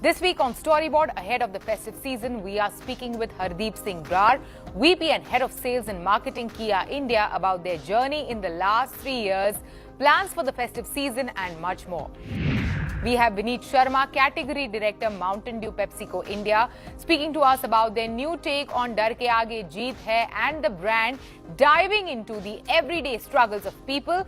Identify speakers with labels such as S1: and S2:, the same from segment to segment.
S1: This week on Storyboard, ahead of the festive season, we are speaking with Hardeep Singh Brar, VP and Head of Sales and Marketing Kia India, about their journey in the last 3 years, plans for the festive season and much more. We have Vineet Sharma, Category Director, Mountain Dew PepsiCo India, speaking to us about their new take on Dar Ke Aage Jeet Hai and the brand diving into the everyday struggles of people.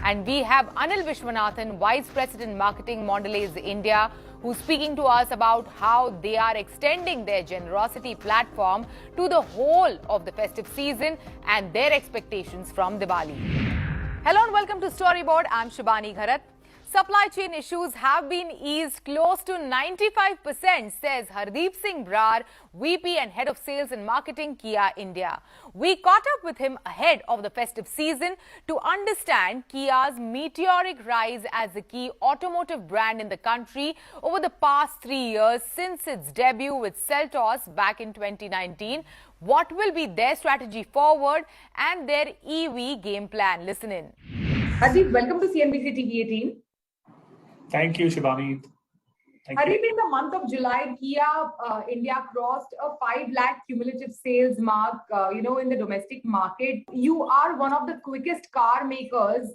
S1: And we have Anil Vishwanathan, Vice President Marketing, Mondelez India, who's speaking to us about how they are extending their generosity platform to the whole of the festive season and their expectations from Diwali. Hello and welcome to Storyboard. I'm Shibani, Gharat. Supply chain issues have been eased close to 95%, says Hardeep Singh Brar, VP and Head of Sales and Marketing, Kia India. We caught up with him ahead of the festive season to understand Kia's meteoric rise as a key automotive brand in the country over the past 3 years since its debut with Seltos back in 2019. What will be their strategy forward and their EV game plan? Listen in.
S2: Hardeep, welcome to CNBC-TV18.
S3: Thank you, Shibani.
S2: Hardeep, in the month of July, Kia India crossed a 5 lakh cumulative sales mark, in the domestic market. You are one of the quickest car makers,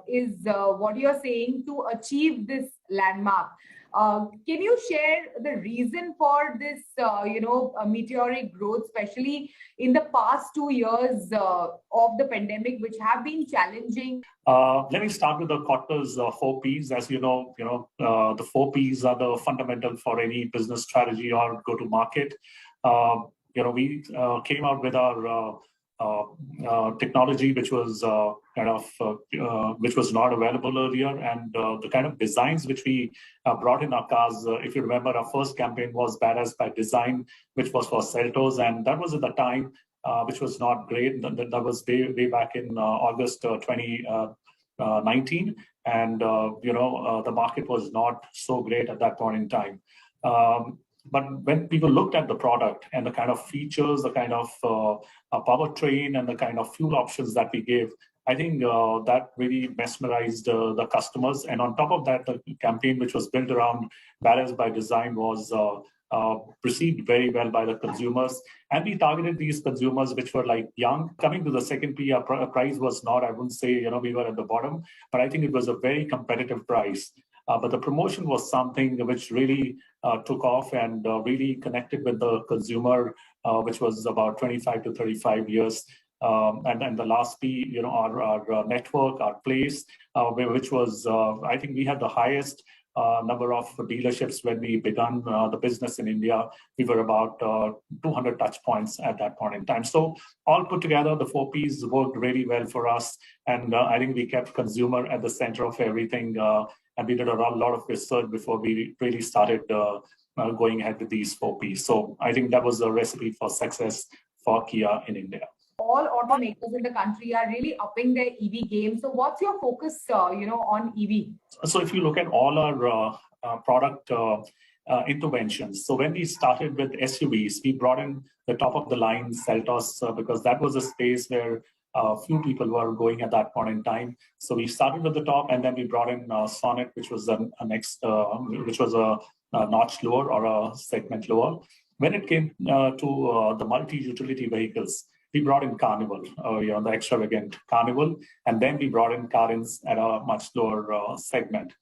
S2: is what you're saying, to achieve this landmark. Can you share the reason for this, meteoric growth, especially in the past 2 years of the pandemic, which have been challenging?
S3: Let me start with the quarter's 4 Ps. As you know, the 4 Ps are the fundamental for any business strategy or go-to-market. We came out with our technology, which was which was not available earlier, and the kind of designs which we brought in our cars. If you remember, our first campaign was Badass by Design, which was for Seltos, and that was at the time which was not great. That was way back in August 2019, and the market was not so great at that point in time. But when people looked at the product and the kind of features, the kind of powertrain and the kind of fuel options that we gave, I think that really mesmerized the customers. And on top of that, the campaign, which was built around Balance by Design, was received very well by the consumers. And we targeted these consumers, which were like young. Coming to the second P, our price was not, I wouldn't say, we were at the bottom, but I think it was a very competitive price. But the promotion was something which really took off and really connected with the consumer, which was about 25 to 35 years. And the last P, our network, our place, which was, I think we had the highest number of dealerships when we began the business in India. We were about 200 touch points at that point in time. So all put together, the 4 Ps worked really well for us. And I think we kept consumer at the center of everything. And we did a lot of research before we really started going ahead with these 4 Ps. So I think that was the recipe for success for Kia in India.
S2: All automakers in the country are really upping their EV game. So what's your focus, on EV?
S3: So if you look at all our product interventions, so when we started with SUVs, we brought in the top of the line Seltos because that was a space where few people were going at that point in time. So we started with the top, and then we brought in Sonnet, which was a notch lower or a segment lower. When it came to the multi-utility vehicles, we brought in Carnival, the extravagant Carnival, and then we brought in Carins at a much lower segment.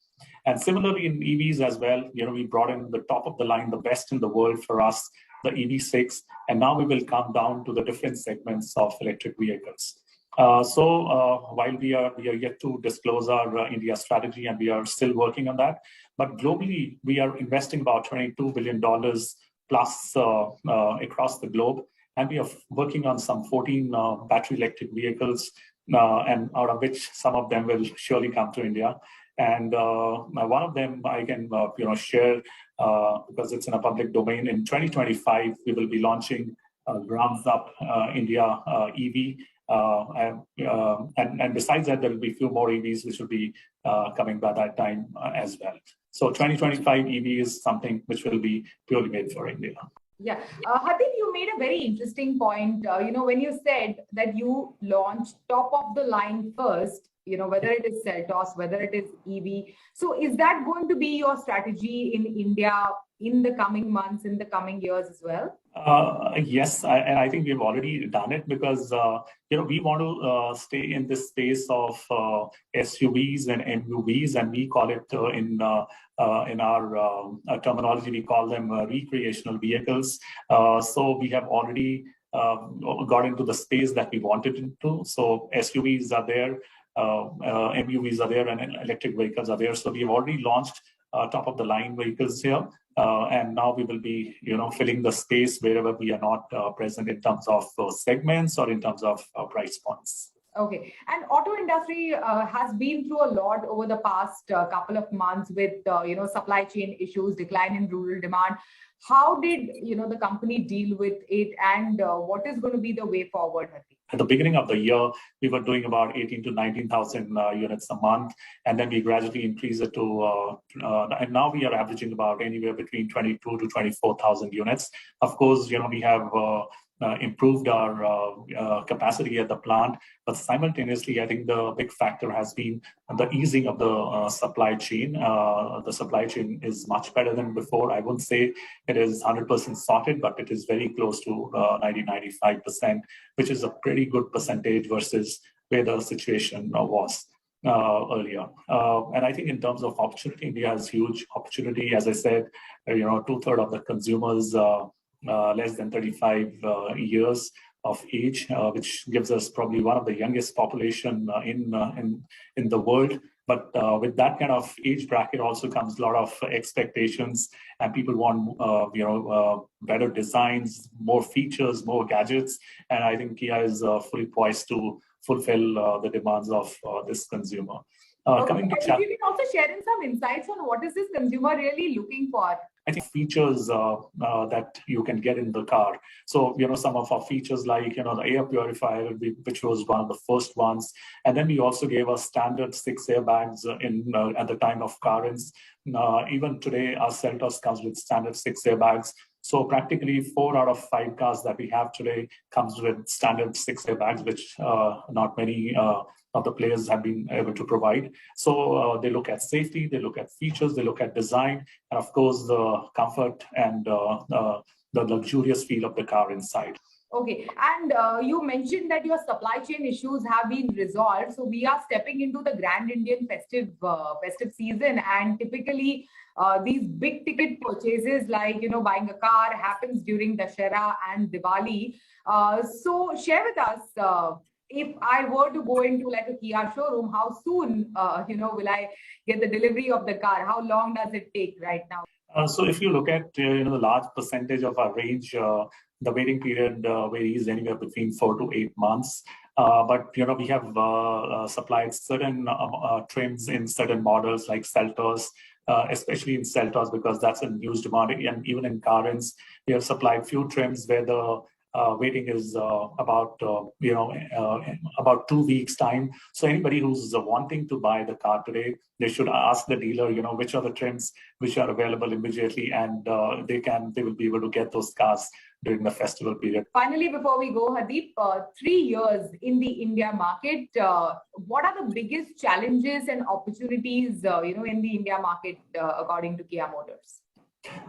S3: And similarly in EVs as well, we brought in the top of the line, the best in the world for us, the EV6, and now we will come down to the different segments of electric vehicles. While we are yet to disclose our India strategy, and we are still working on that, but globally we are investing about $22 billion plus across the globe, and we are working on some 14 battery electric vehicles, and out of which some of them will surely come to India. And one of them I can share because it's in a public domain. In 2025, we will be launching Grounds Up India EV. And besides that, there will be a few more EVs which will be coming by that time as well. So 2025 EV is something which will be purely made for India.
S2: Yeah. Hardeep, you made a very interesting point, when you said that you launched top of the line first, whether it is Seltos, whether it is EV. So is that going to be your strategy in India in the coming months, in the coming years as well?
S3: Yes, and I think we've already done it because we want to stay in this space of SUVs and MUVs, and we call it in our terminology we call them recreational vehicles. So we have already got into the space that we wanted into. So SUVs are there, MUVs are there, and electric vehicles are there. So we've already launched top of the line vehicles here. And now we will be, filling the space wherever we are not present in terms of segments or in terms of price points.
S2: Okay. And auto industry has been through a lot over the past couple of months with, supply chain issues, decline in rural demand. How did, the company deal with it, and what is going to be the way forward, Hardeep?
S3: At the beginning of the year, we were doing about 18 to 19,000 units a month, and then we gradually increased it to, and now we are averaging about anywhere between 22 to 24,000 units. Of course, we have improved our capacity at the plant, but simultaneously, I think the big factor has been the easing of the supply chain. The supply chain is much better than before. I wouldn't say it is 100% sorted, but it is very close to 90-95%, which is a pretty good percentage versus where the situation was earlier. And I think in terms of opportunity, India has huge opportunity. As I said, 2/3 of the consumers less than 35 years of age, which gives us probably one of the youngest population in the world. But with that kind of age bracket also comes a lot of expectations, and people want better designs, more features, more gadgets, and I think Kia is fully poised to fulfill the demands of this consumer.
S2: Coming to you can also share in some insights on what is this consumer really looking for.
S3: I think features that you can get in the car. So, some of our features like, the air purifier, which was one of the first ones. And then we also gave us standard 6 airbags at the time of currents. Even today, our Seltos comes with standard 6 airbags. So practically 4 out of 5 cars that we have today comes with standard 6 airbags, which not many of the players have been able to provide. So they look at safety, they look at features, they look at design, and of course the comfort and the luxurious feel of the car inside.
S2: Okay, and you mentioned that your supply chain issues have been resolved. So we are stepping into the Grand Indian festive season, and typically these big ticket purchases like buying a car happens during Dussehra and Diwali. So share with us. If I were to go into like a Kia showroom, how soon, will I get the delivery of the car? How long does it take right now?
S3: So if you look at, the large percentage of our range, the waiting period varies anywhere between 4 to 8 months. But, we have supplied certain trims in certain models like Seltos, especially in Seltos, because that's in huge demand. And even in Currents, we have supplied few trims where the waiting is about 2 weeks time. So anybody who's wanting to buy the car today, they should ask the dealer, which are the trims which are available immediately, and they will be able to get those cars during the festival period.
S2: Finally, before we go, Hardeep, 3 years in the India market, what are the biggest challenges and opportunities, in the India market, according to Kia Motors?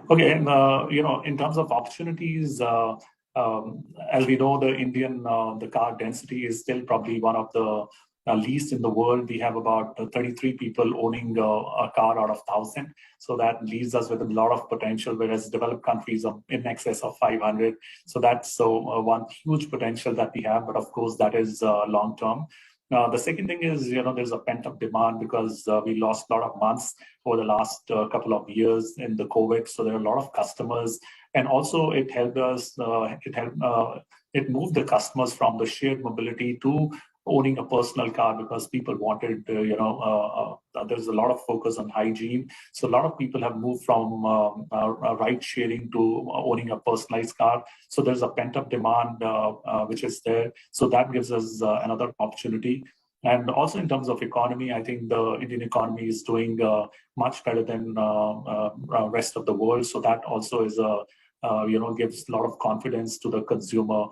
S3: Okay, and in terms of opportunities, as we know, the car density is still probably one of the least in the world. We have about 33 people owning a car out of 1,000. So that leaves us with a lot of potential, whereas developed countries are in excess of 500. So that's one huge potential that we have. But of course, that is long term. The second thing is, there's a pent-up demand because we lost a lot of months over the last couple of years in the COVID. So there are a lot of customers. And also it helped us, it moved the customers from the shared mobility to owning a personal car because people wanted, there's a lot of focus on hygiene. So a lot of people have moved from ride sharing to owning a personalized car. So there's a pent-up demand which is there. So that gives us another opportunity. And also in terms of economy, I think the Indian economy is doing much better than rest of the world. So that also is a gives a lot of confidence to the consumer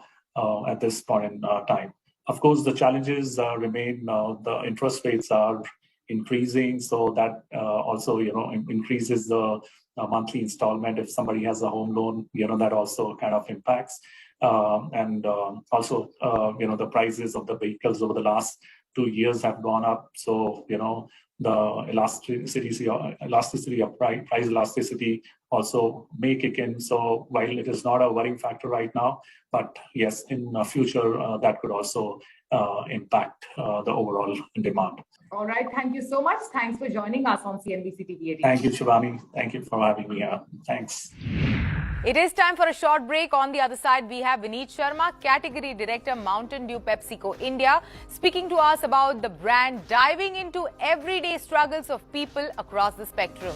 S3: at this point in time. Of course, the challenges remain. The interest rates are increasing, so that also increases the monthly installment. If somebody has a home loan, that also kind of impacts. And also, the prices of the vehicles over the last 2 years have gone up. So, the elasticity of price elasticity also may kick in. So while it is not a worrying factor right now, but yes, in the future, that could also impact the overall demand.
S2: All right. Thank you so much. Thanks for joining us on CNBC-TV18.
S3: Thank you, Shibani. Thank you for having me here. Thanks.
S1: It is time for a short break. On the other side, we have Vineet Sharma, Category Director, Mountain Dew PepsiCo India, speaking to us about the brand diving into everyday struggles of people across the spectrum.